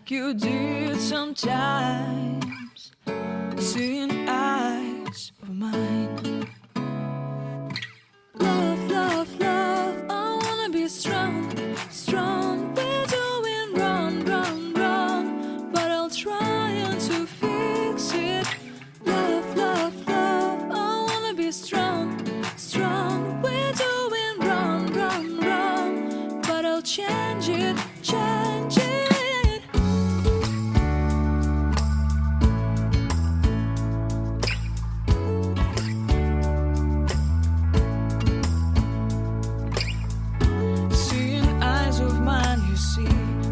like you did sometimes, seeing eyes of mine. Love, love, love, I wanna be strong, strong. We're doing wrong, wrong, wrong, but I'll try to fix it. Love, love, love, I wanna be strong, strong. We're doing wrong, wrong, wrong, but I'll change it, change it.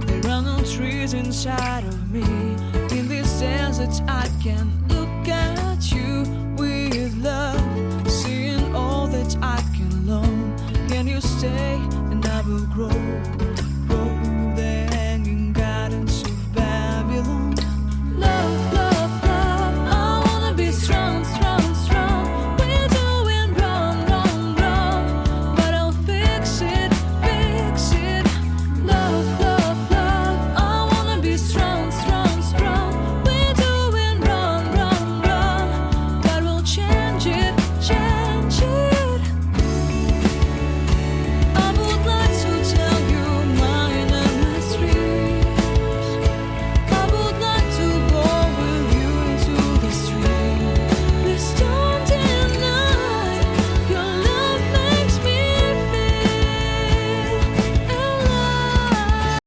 There are no trees inside of me. In this desert I can